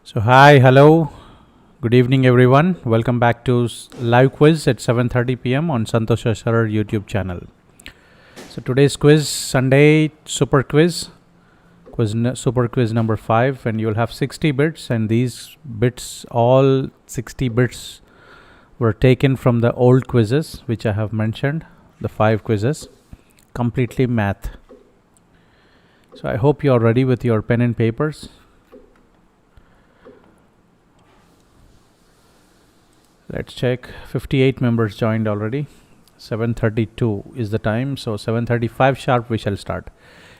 So hi, hello, good evening everyone. Welcome back to live quiz at 7:30 p.m. on Santosh Asharar YouTube channel. So today's quiz, Sunday super quiz, super quiz number 5, and you'll have 60 bits, and these bits, all 60 bits were taken from the old quizzes which I have mentioned, the 5 quizzes, completely math. So I hope you are ready with your pen and papers. Let's check. 58 members joined already. 7:32 is the time, so 7:35 sharp we shall start.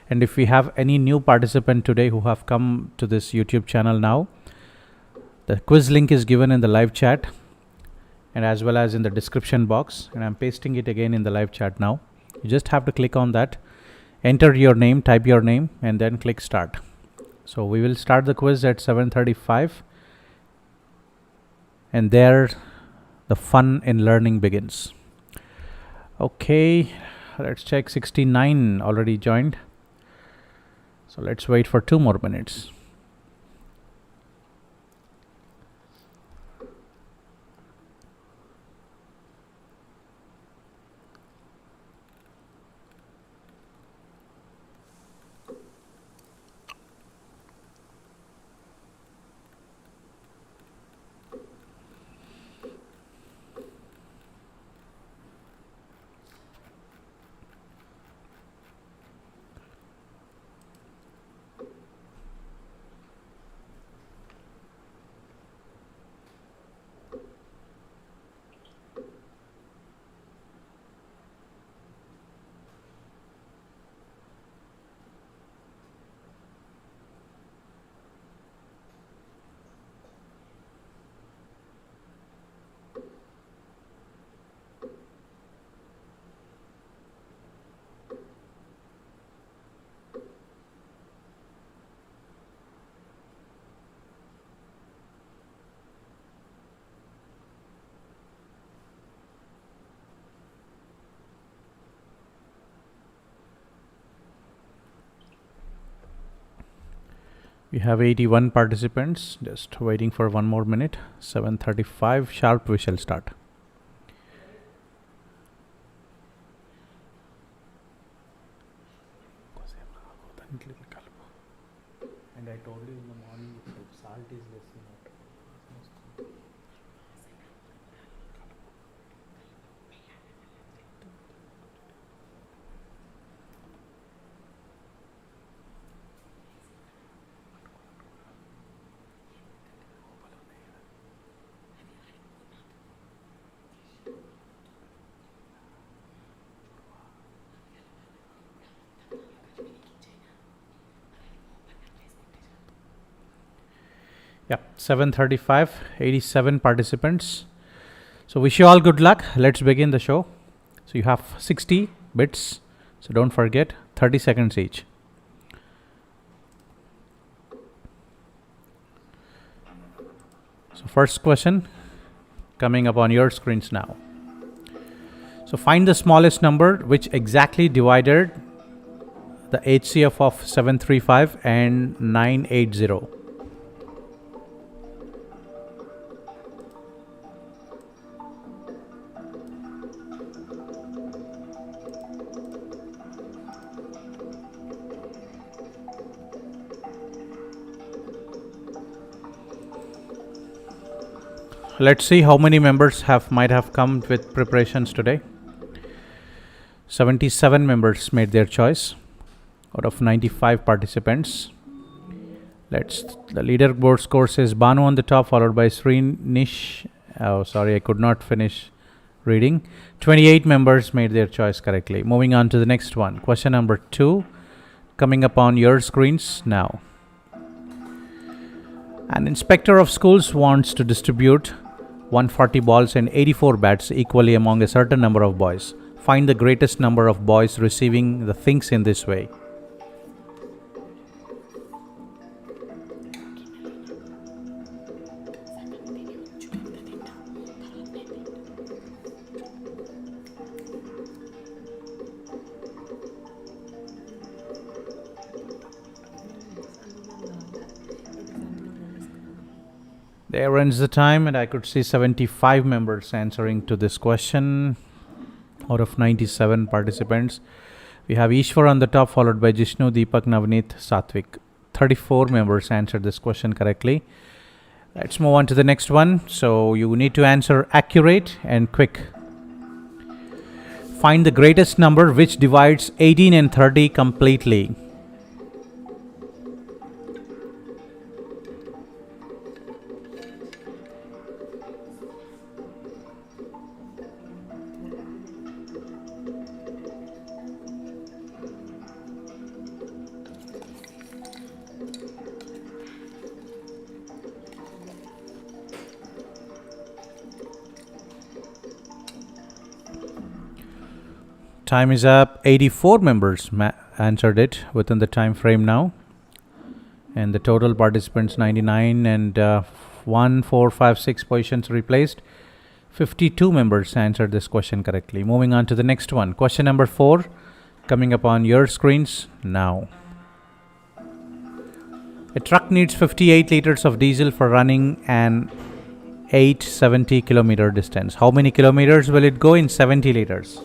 And if we have any new participant today who have come to this YouTube channel now, the quiz link is given in the live chat and as well as in the description box, and I'm pasting it again in the live chat now. You just have to click on that, enter your name, type your name, and then click start. So we will start the quiz at 7:35, and there the fun in learning begins. Okay, let's check. 69 already joined. So let's wait for 2 more minutes. We have 81 participants, just waiting for 1 more minute. 7:35 sharp we shall start. And I told you in the morning itself, salt is less in water. Yeah, 7:35, 87 participants. So wish you all good luck. Let's begin the show. So you have 60 bits, so don't forget, 30 seconds each. So first question coming up on your screens now. So find the smallest number which exactly divided the HCF of 735 and 980. Let's see how many members might have come with preparations today. 77 members made their choice out of 95 participants. The leaderboard score says Banu on the top, followed by Srinish. Oh, sorry, I could not finish reading. 28 members made their choice correctly. Moving on to the next one. Question number 2, coming up on your screens now. An inspector of schools wants to distribute 140 balls and 84 bats equally among a certain number of boys. Find the greatest number of boys receiving the things in this way. There ends the time, and I could see 75 members answering to this question out of 97 participants. We have Ishwar on the top, followed by Jishnu, Deepak, Navneet, Satvik. 34 members answered this question correctly. Let's move on to the next one. So you need to answer accurate and quick. Find the greatest number which divides 18 and 30 completely. Time is up. 84 members answered it within the time frame now. And the total participants 99, and 1, 4, 5, 6 positions replaced. 52 members answered this question correctly. Moving on to the next one. Question number 4 coming up on your screens now. A truck needs 58 liters of diesel for running an 870 kilometer distance. How many kilometers will it go in 70 liters?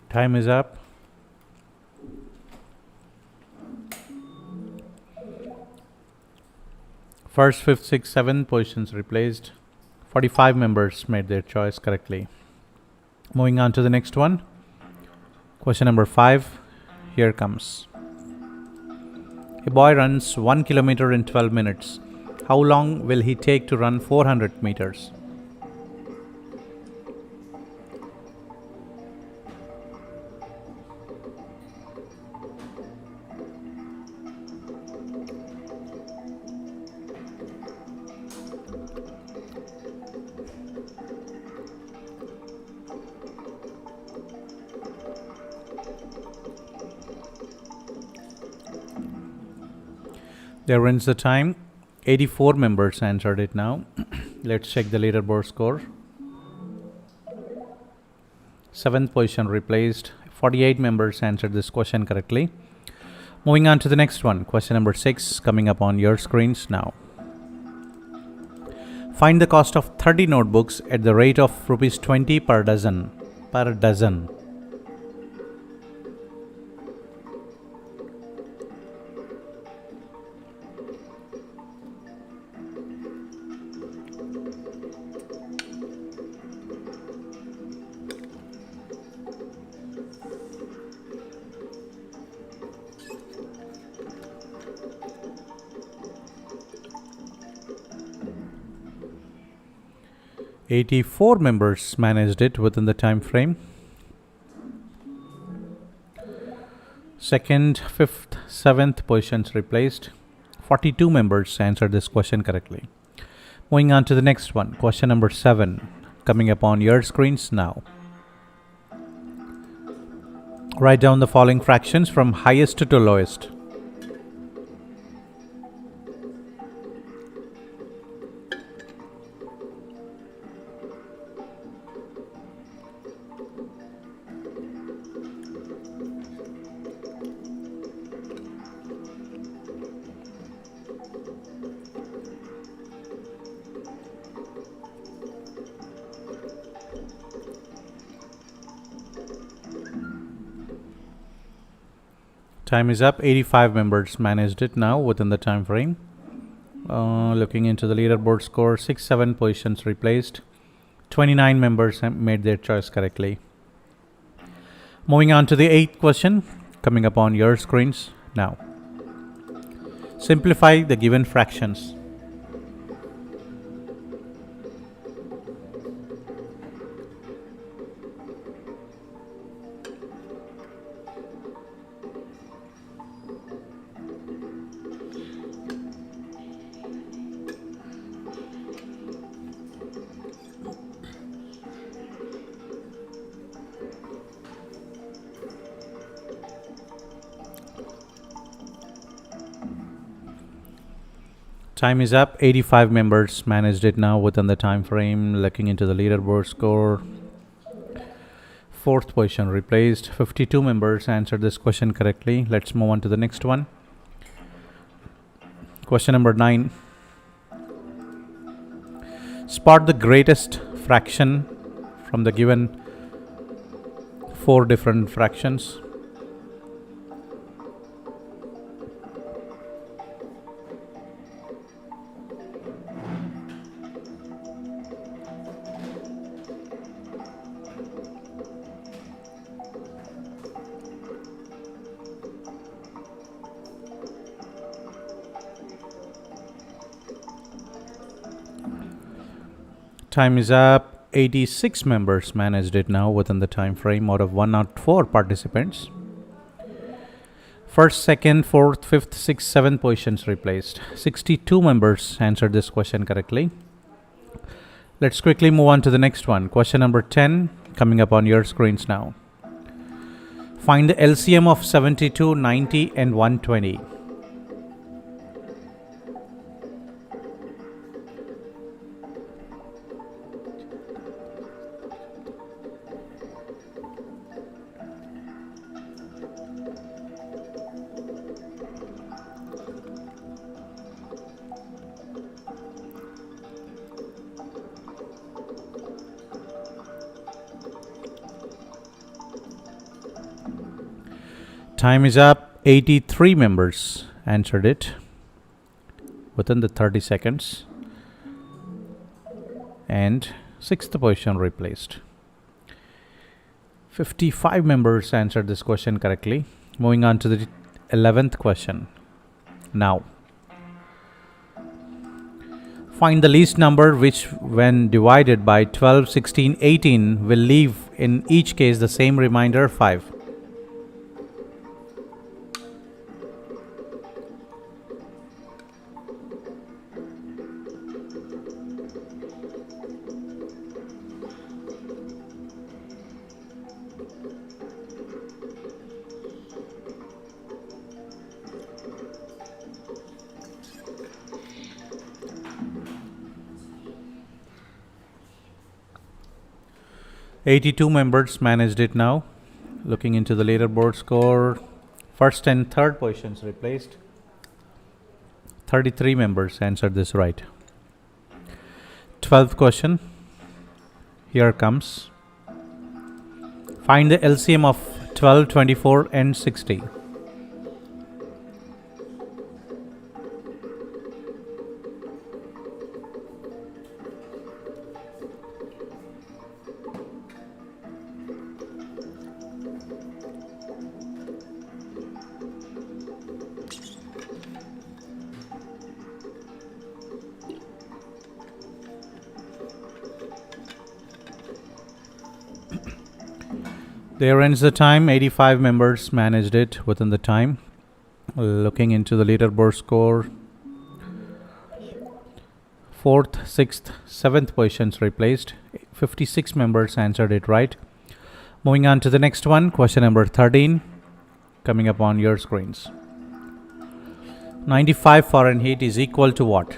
Time is up. First, fifth, sixth, seventh positions replaced. 45 members made their choice correctly. Moving on to the next one. Question number 5. Here comes. A boy runs 1 kilometer in 12 minutes. How long will he take to run 400 meters? There ends the time. 84 members answered it now. Let's check the leaderboard score. 7th position replaced. 48 members answered this question correctly. Moving on to the next one. Question number 6 coming up on your screens now. Find the cost of 30 notebooks at the rate of rupees 20 per dozen. Per dozen. Eighty-four members managed it within the time frame. 2nd, 5th, 7th positions replaced. 42 members answered this question correctly. Moving on to the next one. Question number 7 coming up on your screens now. Write down the following fractions from highest to lowest. Time is up. 85 members managed it now within the time frame. Looking into the leaderboard score, 6, 7 positions replaced. 29 members made their choice correctly. Moving on to the 8th question coming up on your screens now. Simplify the given fractions. Time is up. 85 members managed it now within the time frame. Looking into the leaderboard score. Fourth position replaced. 52 members answered this question correctly. Let's move on to the next one. Question number 9. Spot the greatest fraction from the given 4 different fractions. Time is up. 86 members managed it now within the time frame out of 104 participants. First, second, fourth, fifth, sixth, seventh positions replaced. 62 members answered this question correctly. Let's quickly move on to the next one. Question number 10 coming up on your screens now. Find the LCM of 72, 90 and 120. 'Time is up. 83 members answered it within the 30 seconds. And sixth position replaced. 55 members answered this question correctly. Moving on to the 11th question. Now, find the least number which, when divided by 12, 16, 18, will leave in each case the same remainder 5. 82 members managed it now. Looking into the leaderboard score, first and third positions replaced. 33 members answered this right. 12th question. Here comes. Find the LCM of 12, 24 and 60. 'There ends the time. 85 members managed it within the time. Looking into the leaderboard score, 4th, 6th, 7th positions replaced. 56 members answered it right. Moving on to the next one, question number 13, coming up on your screens. 95 Fahrenheit is equal to what?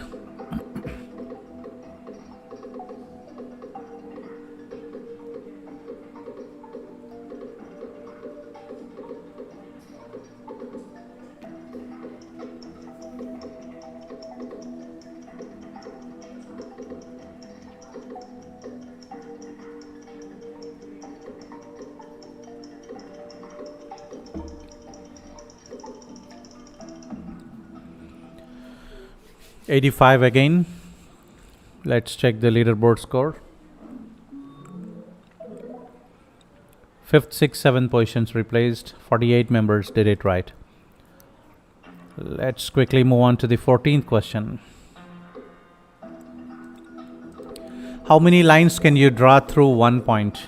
85 again. Let's check the leaderboard score. 5th, 6th, 7th positions replaced. 48 members did it right. Let's quickly move on to the 14th question. How many lines can you draw through one point?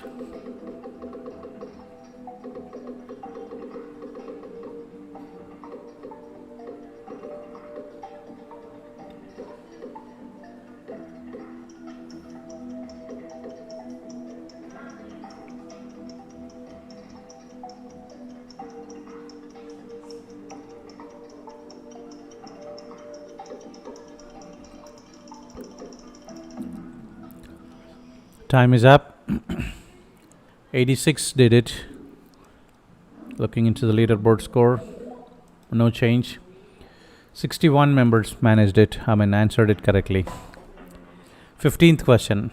Time is up. 86 did it. Looking into the leaderboard score, no change. 61 members answered it correctly. 15th question.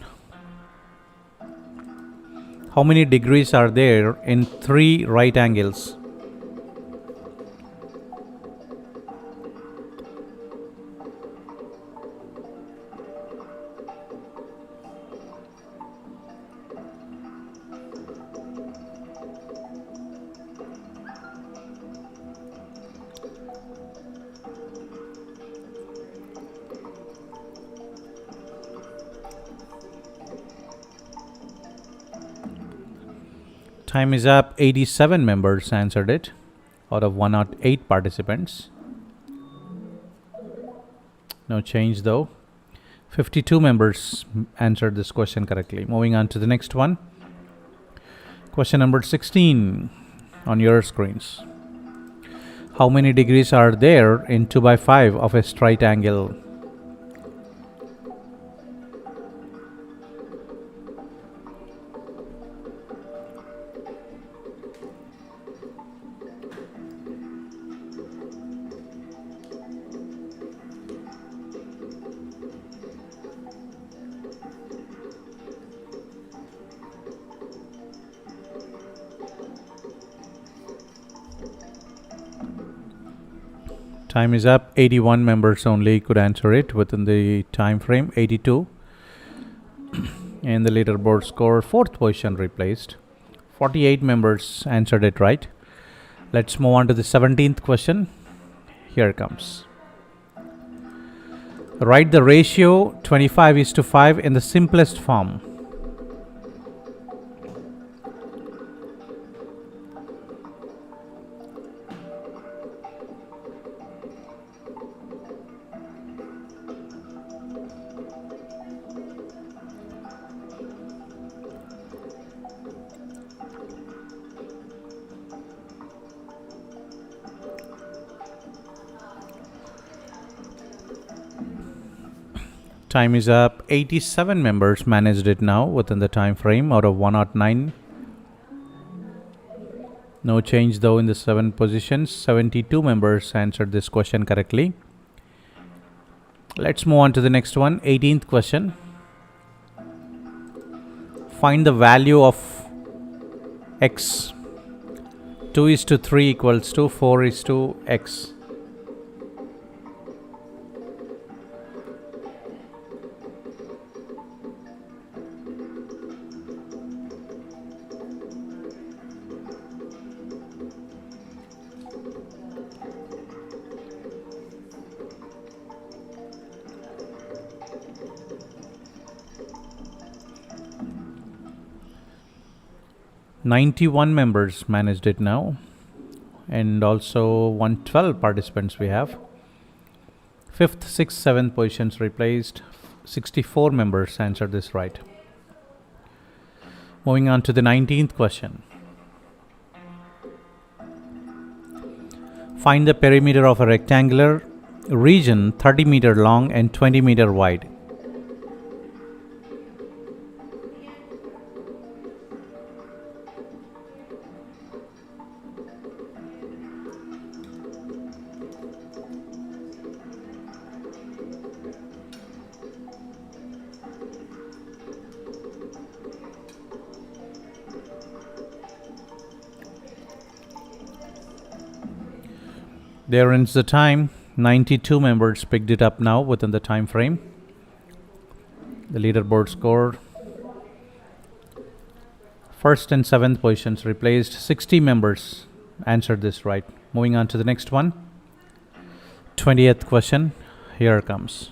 How many degrees are there in 3 right angles? Time is up. 87 members answered it out of 108 participants. No change though. 52 members answered this question correctly. Moving on to the next one. Question number 16 on your screens. How many degrees are there in 2 by 5 of a straight angle? Time is up. 81 members only could answer it within the time frame. 82. And the leaderboard score, 4th position replaced. 48 members answered it right. Let's move on to the 17th question. Here it comes. Write the ratio 25:5 in the simplest form. Time is up. 87 members managed it now within the time frame out of 109. No change though in the 7 positions. 72 members answered this question correctly. Let's move on to the next one. 18th question. Find the value of x. 2:3 equals to 4:x. .91 members managed it now, and also 112 participants we have. 5th, 6th, 7th positions replaced. 64 members answered this right. Moving on to the 19th question. Find the perimeter of a rectangular region 30 meter long and 20 meter wide. There ends the time. 92 members picked it up now within the time frame. The leaderboard score, 1st and 7th positions replaced. 60 members answered this right. Moving on to the next one. 20th question. Here it comes.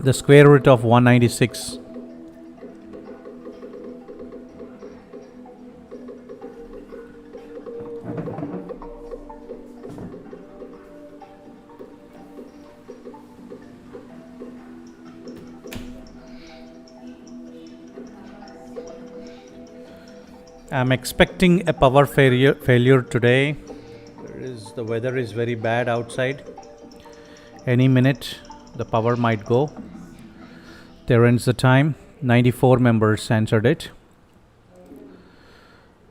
The square root of 196. I'm expecting a power failure today. The weather is very bad outside. Any minute the power might go. There ends the time. 94 members answered it.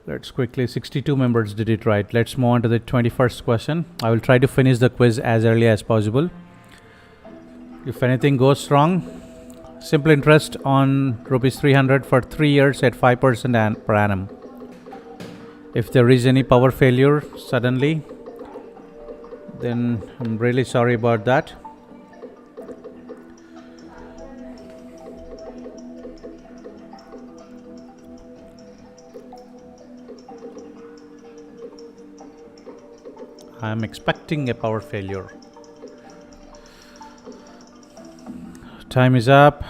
Let's quickly, 62 members did it right. Let's move on to the 21st question. I will try to finish the quiz as early as possible. If anything goes wrong, simple interest on rupees 300 for 3 years at 5% per annum. If there is any power failure suddenly, then I'm really sorry about that. I'm expecting a power failure. Time is up.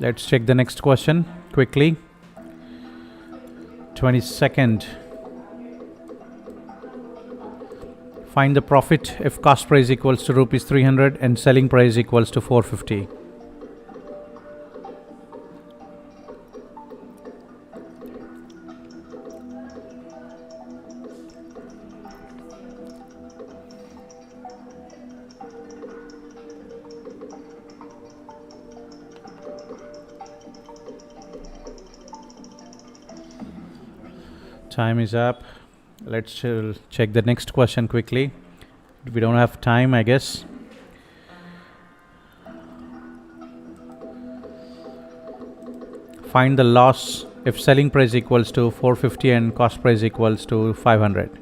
Let's check the next question quickly. 22nd. Find the profit if cost price equals to rupees 300 and selling price equals to 450. Time is up. Let's check the next question quickly. We don't have time, I guess. Find the loss if selling price equals to 450 and cost price equals to 500.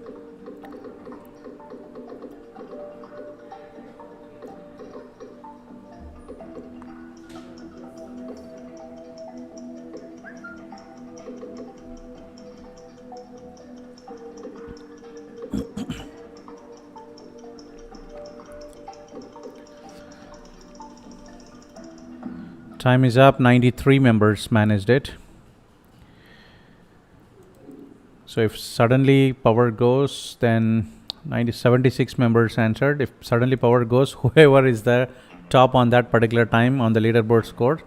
Time is up. 93 members managed it. So if suddenly power goes, then 76 members answered. If suddenly power goes, whoever is the top on that particular time on the leaderboard score,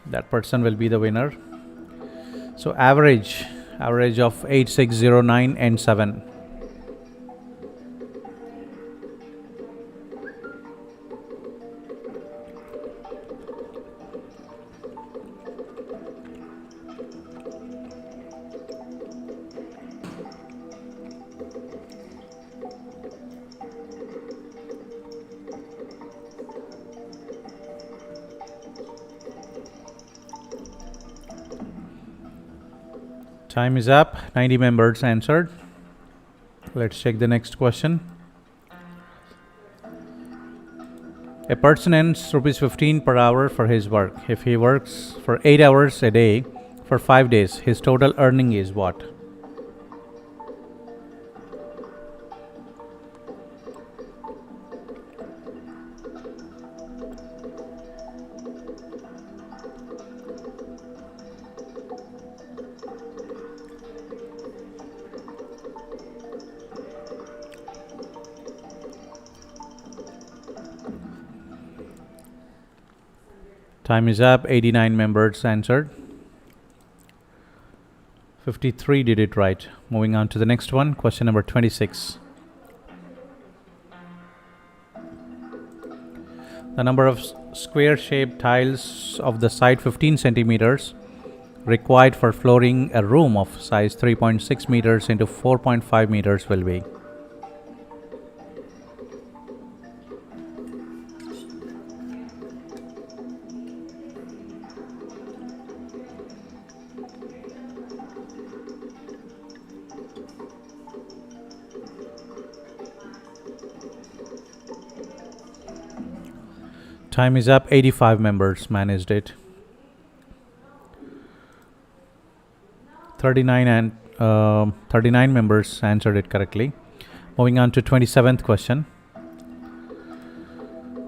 that person will be the winner. So average of 8609 and 7. Time is up. 90 members answered. Let's check the next question. A person earns rupees 15 per hour for his work. If he works for 8 hours a day for 5 days, his total earning is what? Time is up. 89 members answered. 53 did it right. Moving on to the next one. Question number 26. The number of square-shaped tiles of the side 15 centimeters required for flooring a room of size 3.6 meters into 4.5 meters will be. Time is up. 85 members managed it. 39 members answered it correctly. Moving on to 27th question.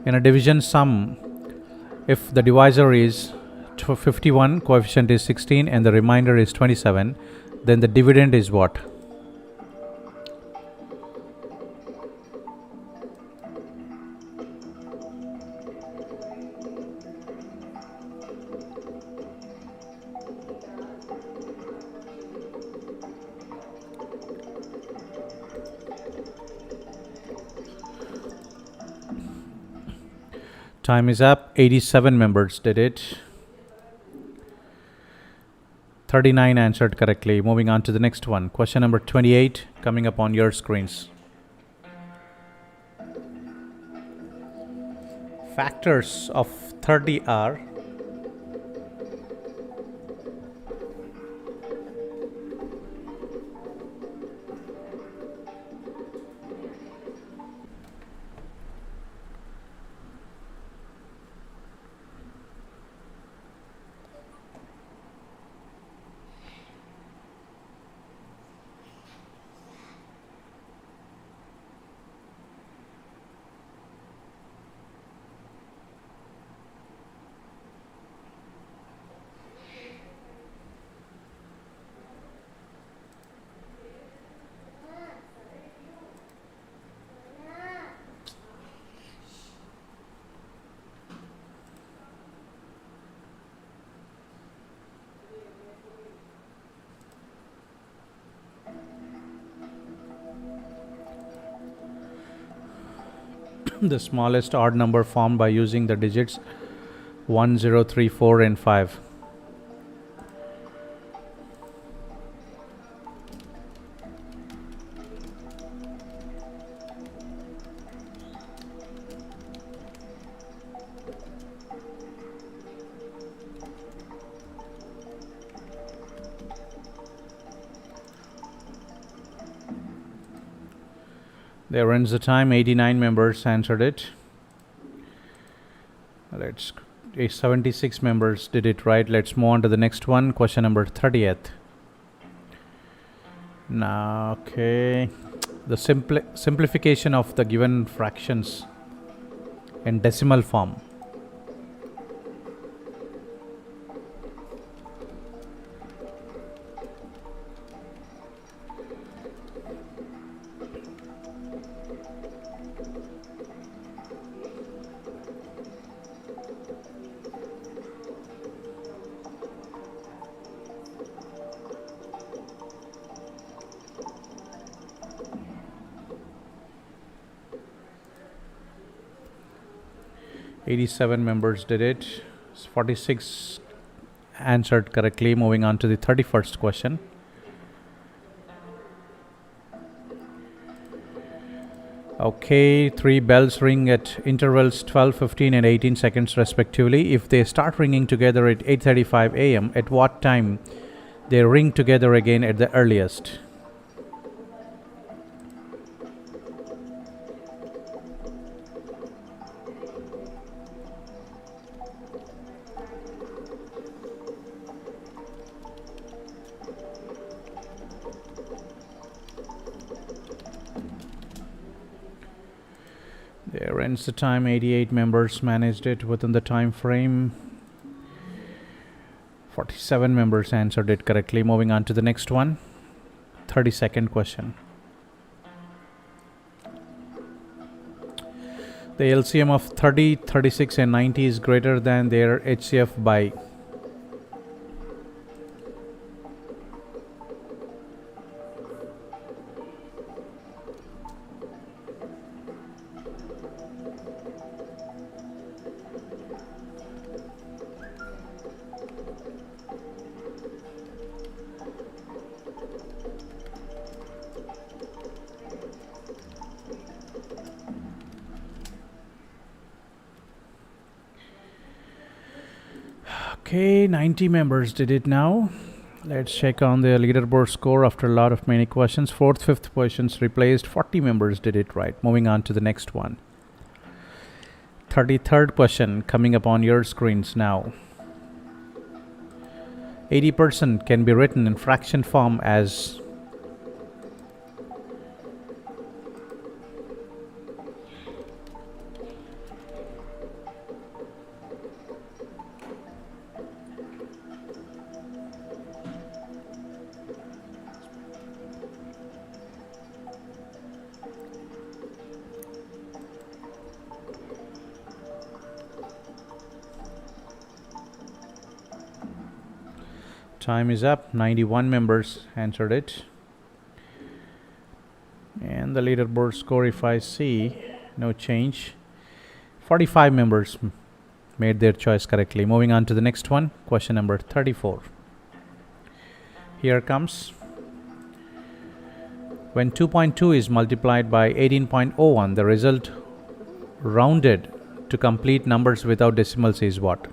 In a division sum, if the divisor is 51, coefficient is 16 and the remainder is 27, then the dividend is what? Time is up. 87 members did it. 39 answered correctly. Moving on to the next one. Question number 28 coming up on your screens. Factors of 30 are the smallest odd number formed by using the digits 1, 0, 3, 4 and 5. There ends the time. 89 members answered it. 76 members did it right. Let's move on to the next one. Question number 30th. Now, okay. The simplification of the given fractions in decimal form. Eighty-seven members did it. 46 answered correctly. Moving on to the 31st question. Okay, 3 bells ring at intervals 12, 15 and 18 seconds respectively. If they start ringing together at 8:35 a.m., at what time they ring together again at the earliest? There ends the time. 88 members managed it within the time frame. 47 members answered it correctly. Moving on to the next one. 32nd question. The LCM of 30, 36 and 90 is greater than their HCF by Okay, 90 members did it now. Let's check on the leaderboard score after a lot of many questions. 4th, 5th questions replaced. 40 members did it right. Moving on to the next one. 33rd question coming up on your screens now. 80% can be written in fraction form as time is up. 91 members answered it. And the leaderboard score, if I see, no change. 45 members made their choice correctly. Moving on to the next one, question number 34. Here comes. When 2.2 is multiplied by 18.01, the result rounded to complete numbers without decimals is what?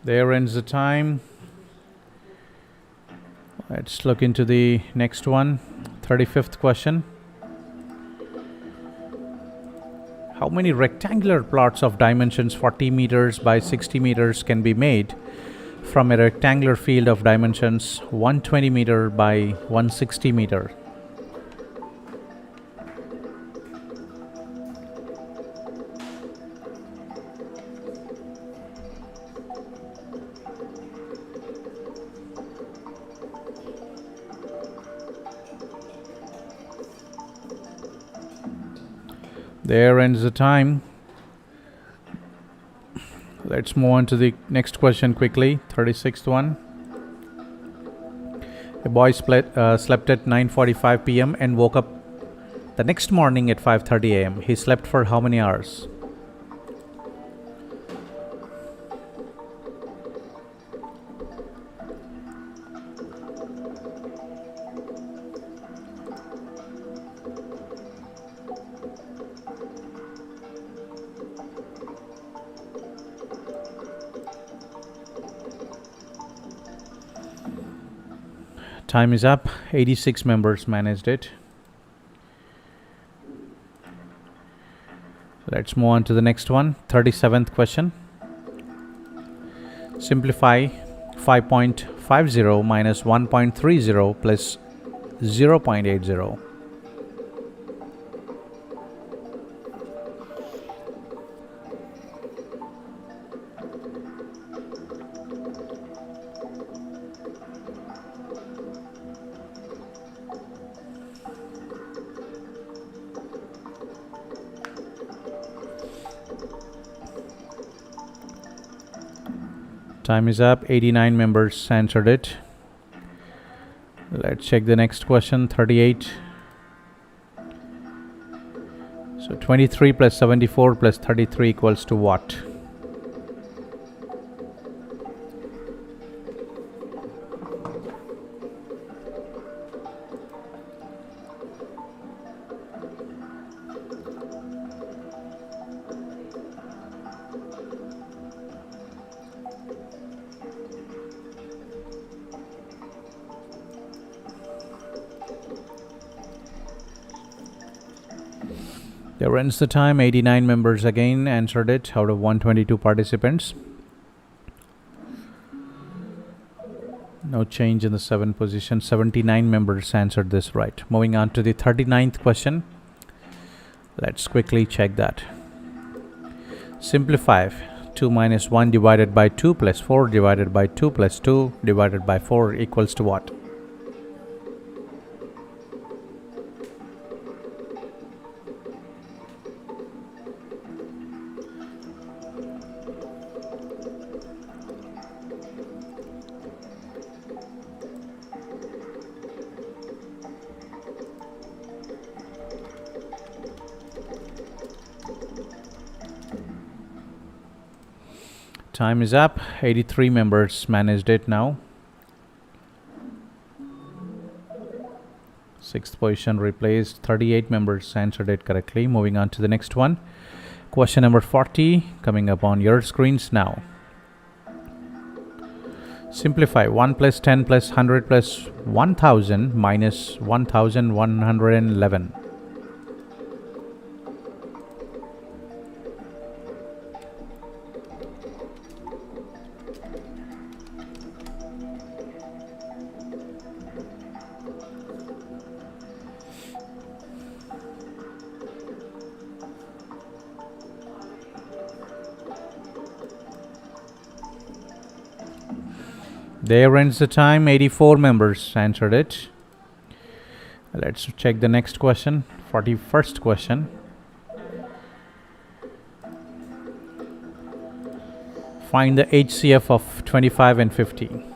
There ends the time. Let's look into the next one, 35th question. How many rectangular plots of dimensions 40 meters by 60 meters can be made from a rectangular field of dimensions 120 meter by 160 meter? There ends the time. Let's move on to the next question quickly. 36th one. A boy slept at 9:45 p.m. and woke up the next morning at 5:30 a.m. He slept for how many hours? Time is up. 86 members managed it. Let's move on to the next one. 37th question. Simplify 5.50 minus 1.30 plus 0.80. Time is up. 89 members answered it. Let's check the next question. 38. So 23 plus 74 plus 33 equals to what? There ends the time. 89 members again answered it out of 122 participants. No change in the 7th position. 79 members answered this right. Moving on to the 39th question. Let's quickly check that. Simplify 2 minus 1 divided by 2 plus 4 divided by 2 plus 2 divided by 4 equals to what? Time is up. 83 members managed it now. 6th position replaced. 38 members answered it correctly. Moving on to the next one. Question number 40 coming up on your screens now. Simplify 1 plus 10 plus 100 plus 1000 minus 1111. There ends the time. 84 members answered it. Let's check the next question. 41st question. Find the HCF of 25 and 50.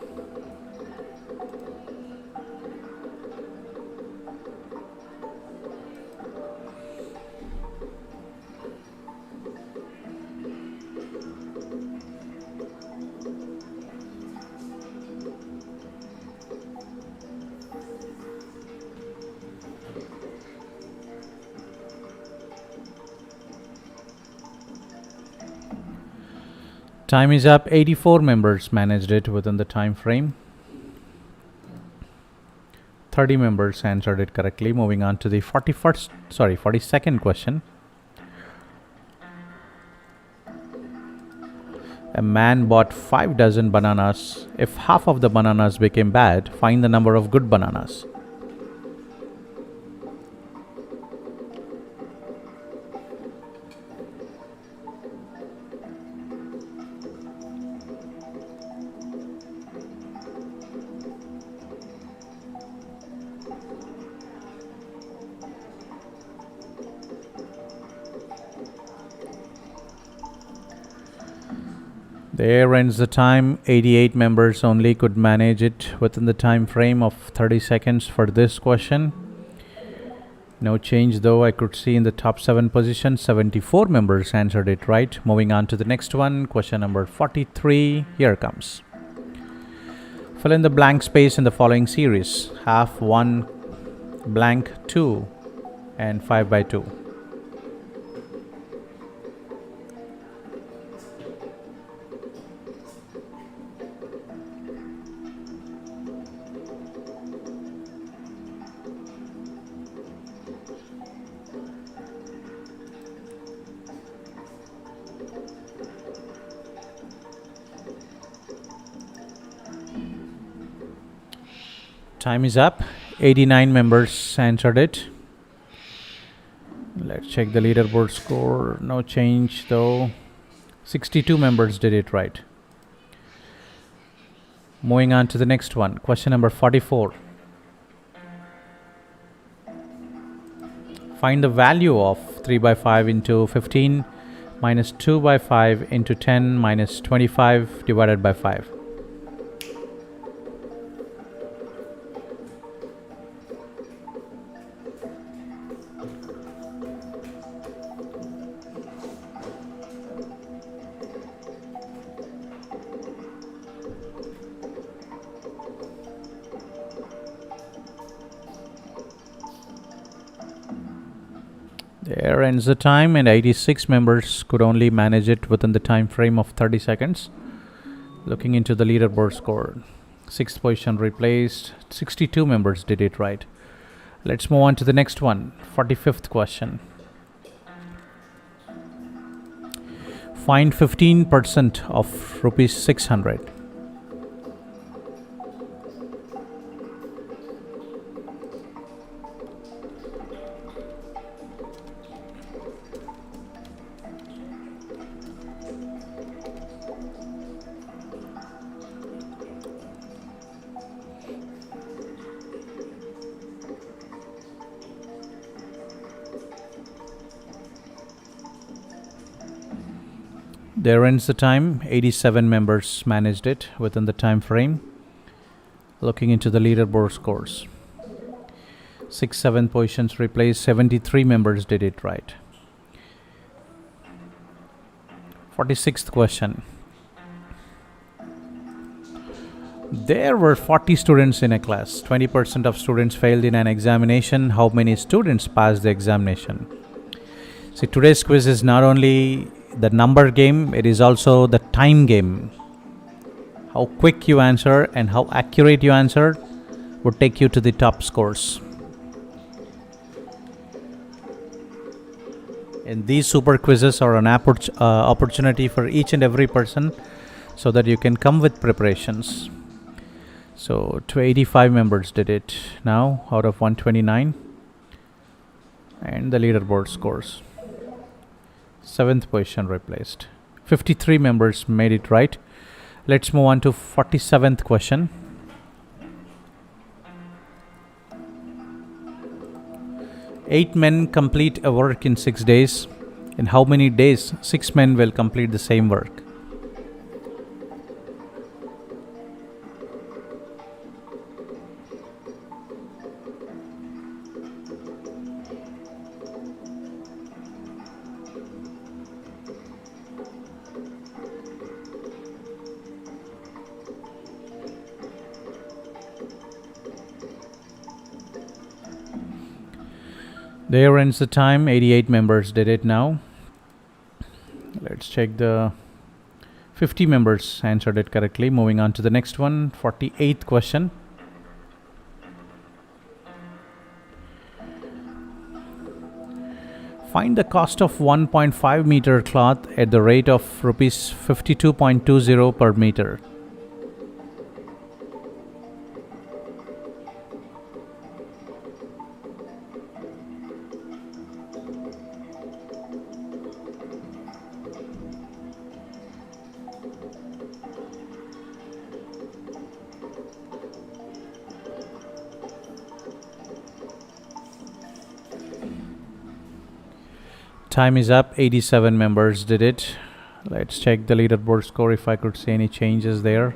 Time is up. 84 members managed it within the time frame. 30 members answered it correctly. Moving on to the 42nd question. A man bought 5 dozen bananas. If half of the bananas became bad, find the number of good bananas. There ends the time. 88 members only could manage it within the time frame of 30 seconds for this question. No change though. I could see in the top 7 positions, 74 members answered it right. Moving on to the next one, question number 43. Here comes. Fill in the blank space in the following series. Half 1, blank 2, and 5 by 2. Time is up. 89 members answered it. Let's check the leaderboard score. No change though. 62 members did it right. Moving on to the next one. Question number 44. Find the value of 3 by 5 into 15 minus 2 by 5 into 10 minus 25 divided by 5. There ends the time, and 86 members could only manage it within the time frame of 30 seconds. Looking into the leaderboard score. 6th position replaced. 62 members did it right. Let's move on to the next one. 45th question. Find 15% of rupees 600. There ends the time. 87 members managed it within the time frame. Looking into the leaderboard scores. 6, 7 positions replaced. 73 members did it right. 46th question. There were 40 students in a class. 20% of students failed in an examination. How many students passed the examination? See, today's quiz is not only the number game, it is also the time game. How quick you answer and how accurate you answer would take you to the top scores. And these super quizzes are an opportunity for each and every person so that you can come with preparations. So 85 members did it now out of 129. And the leaderboard scores. 7th position replaced. 53 members made it right. Let's move on to 47th question. 8 men complete a work in 6 days. In how many days 6 men will complete the same work? There ends the time. 88 members did it now. Let's check the 50 members answered it correctly. Moving on to the next one, 48th question. Find the cost of 1.5 meter cloth at the rate of rupees 52.20 per meter. Time is up. 87 members did it. Let's check the leaderboard score if I could see any changes there.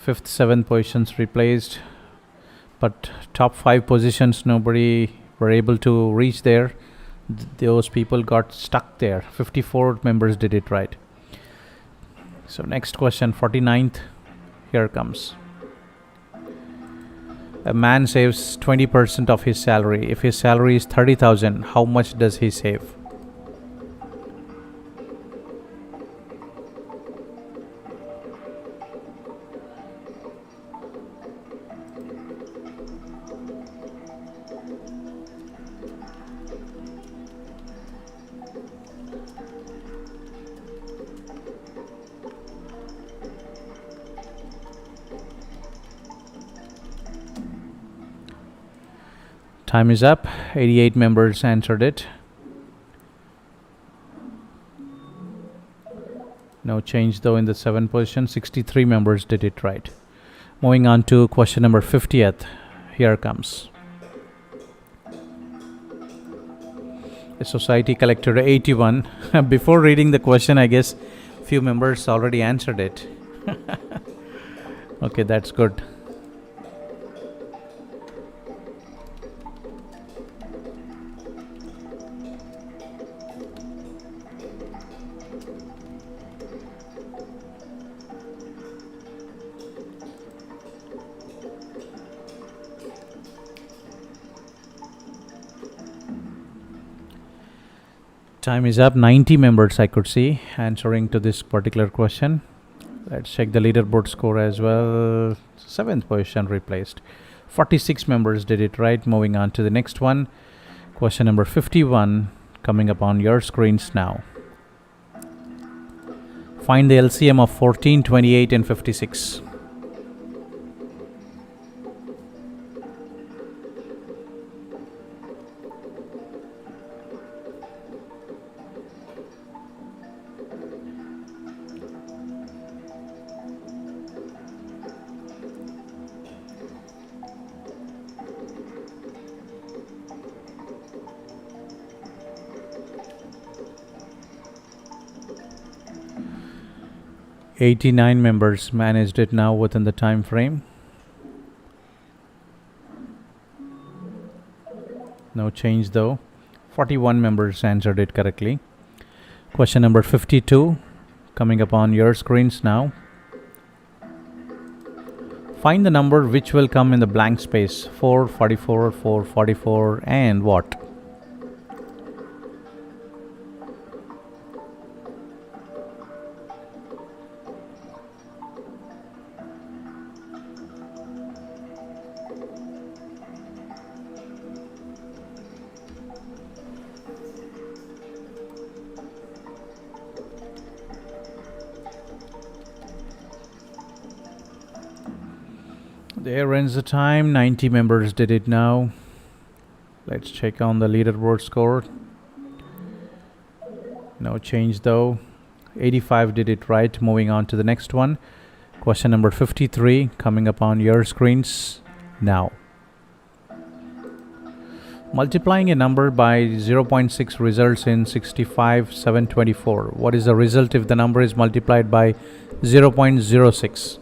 5th, 7th positions replaced, but top 5 positions nobody were able to reach there. Those people got stuck there. 54 members did it right. So next question, 49th. Here comes. A man saves 20% of his salary. If his salary is 30,000, how much does he save? Time is up. 88 members answered it. No change though in the 7th position. 63 members did it right. Moving on to question number 50th. Here comes. A society collected 81. Before reading the question, I guess few members already answered it. Okay, that's good. Time is up. 90 members I could see answering to this particular question. Let's check the leaderboard score as well. 7th position replaced. 46 members did it right. Moving on to the next one. Question number 51 coming up on your screens now. Find the LCM of 14, 28 and 56. "89 members managed it now within the time frame. No change though. 41 members answered it correctly. Question number 52 coming up on your screens now. Find the number which will come in the blank space. 444, 444 and what? There ends the time. 90 members did it now. Let's check on the leaderboard score. No change though. 85 did it right. Moving on to the next one. Question number 53 coming up on your screens now. Multiplying a number by 0.6 results in 65,724. What is the result if the number is multiplied by 0.06?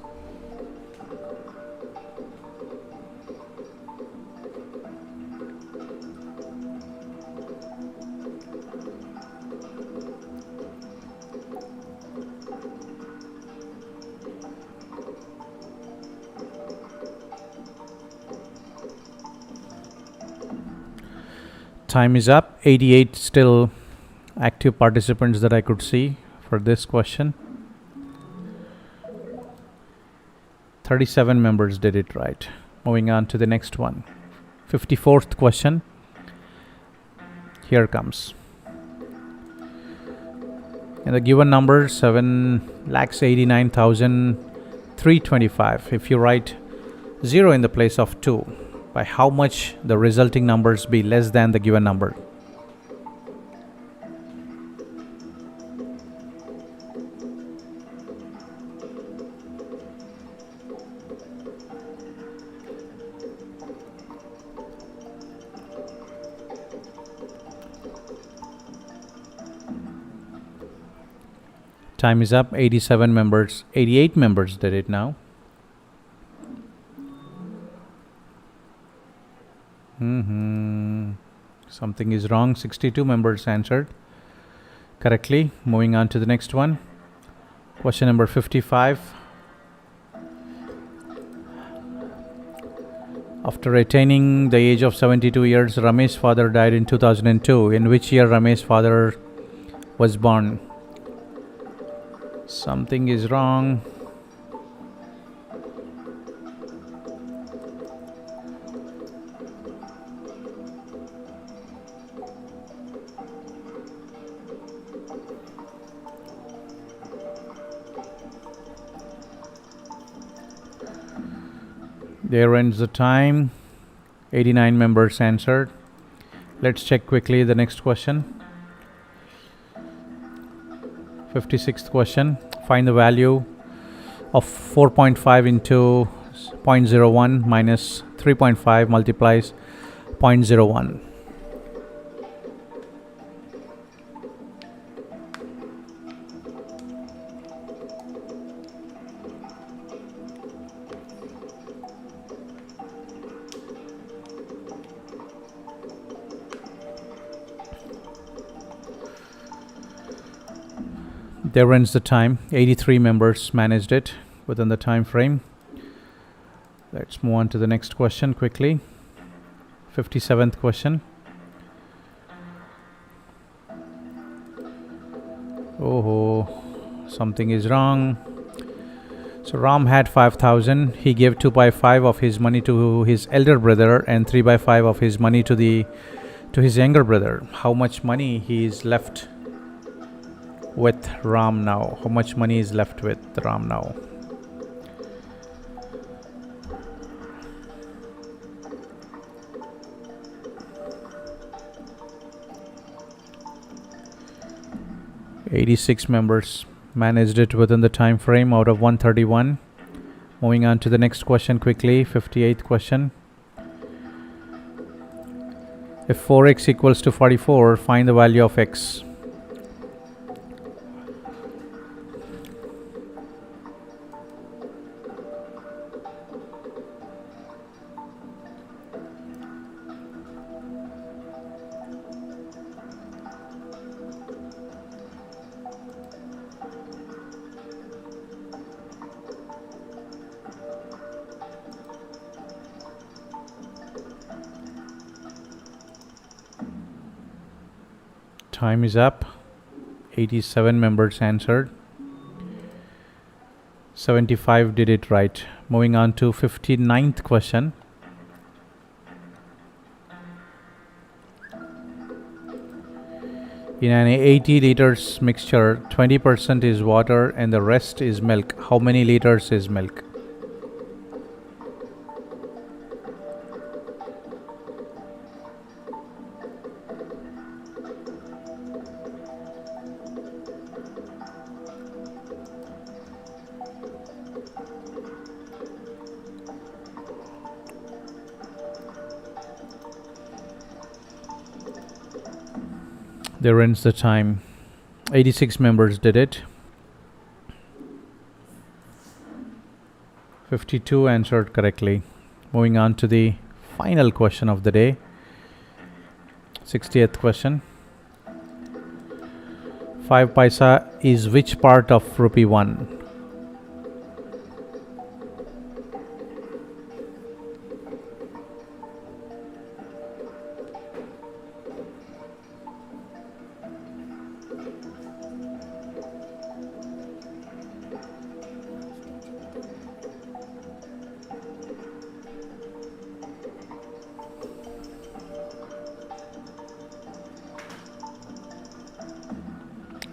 Time is up. 88 still active participants that I could see for this question. 37 members did it right. Moving on to the next one. 54th question. Here comes. And the given number 7,89,325. If you write 0 in the place of 2, by how much the resulting numbers be less than the given number? Time is up. 88 members did it now. Something is wrong. 62 members answered correctly. Moving on to the next one. Question number 55. After attaining the age of 72 years, Ramesh's father died in 2002. In which year Ramesh's father was born? Something is wrong. There ends the time. 89 members answered. Let's check quickly the next question. 56th question. Find the value of 4.5 into 0.01 minus 3.5 multiplies 0.01. There ends the time. 83 members managed it within the time frame. Let's move on to the next question quickly. 57th question. Oh, something is wrong. So Ram had 5,000. He gave 2 by 5 of his money to his elder brother and 3 by 5 of his money to his younger brother. How much money he is left with Ram now? How much money is left with Ram now? "86 members managed it within the time frame out of 131. Moving on to the next question quickly. 58th question. If 4x equals to 44, find the value of x. Time is up. 87 members answered. 75 did it right. Moving on to 59th question. In an 80 liters mixture, 20% is water and the rest is milk. How many liters is milk? There ends the time. 86 members did it. 52 answered correctly. Moving on to the final question of the day. 60th question. 5 paisa is which part of rupee 1?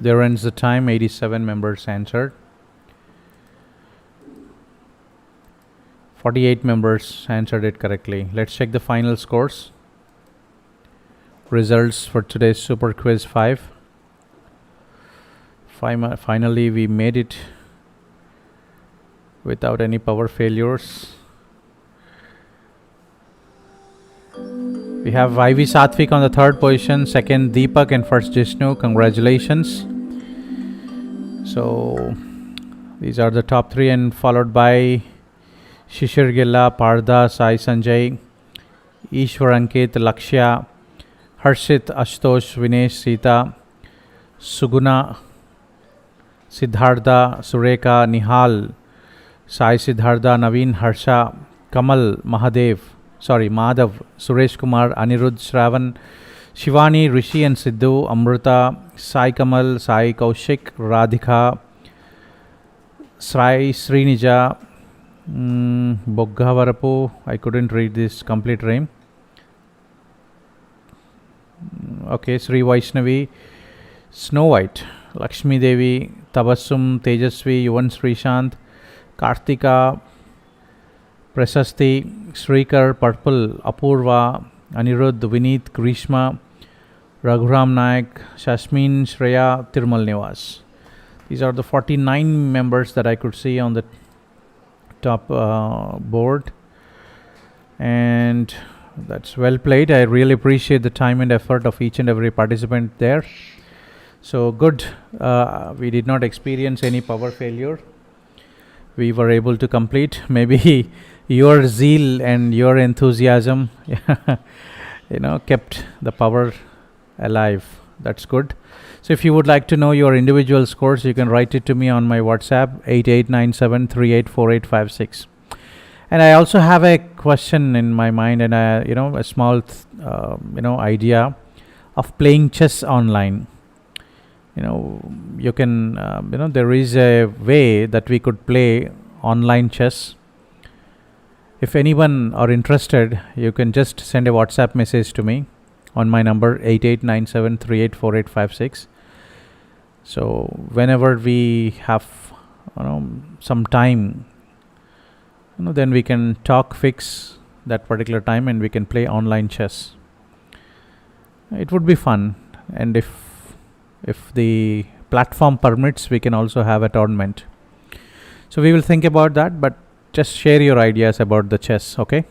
There ends the time. 87 members answered. 48 members answered it correctly. Let's check the final scores. Results for today's Super Quiz 5. Finally, we made it without any power failures. We have IV Satvik on the third position, second Deepak, and first Jishnu. Congratulations. So these are the top 3, and followed by Shishir Gilla, Partha, Sai Sanjay, Ishwar Ankit, Lakshya, Harshit, Ashtosh, Vinesh, Sita, Suguna, Siddhartha, Sureka, Nihal, Sai Siddhartha, Naveen, Harsha, Kamal, Madhav, Suresh Kumar, Anirudh, Shravan, Shivani, Rishi and Sidhu, Amrita, Sai Kamal, Sai Kaushik, Radhika, Sai Srinija, Boggavarapu. I couldn't read this complete name. Okay, Sri Vaishnavi, Snow White, Lakshmi Devi, Tabassum, Tejasvi, Yuvan Srishant, Kartika, Prasasti, Srikar, Purple, Apurva, Anirudh, Vineet, Grishma, Raghuram Naik, Shashmin, Shreya, Tirmal Nivas. These are the 49 members that I could see on the top board. And that's well played. I really appreciate the time and effort of each and every participant there. So good. We did not experience any power failure. We were able to complete. Maybe your zeal and your enthusiasm kept the power alive. That's good. So if you would like to know your individual scores, you can write it to me on my WhatsApp 8897384856. And I also have a question in my mind, and a small idea of playing chess online. You can there is a way that we could play online chess. If anyone are interested, you can just send a WhatsApp message to me on my number 8897384856. So whenever we have some time, then we can fix that particular time, and we can play online chess. It would be fun, and if the platform permits, we can also have a tournament. So we will think about that, but just share your ideas about the chess, okay?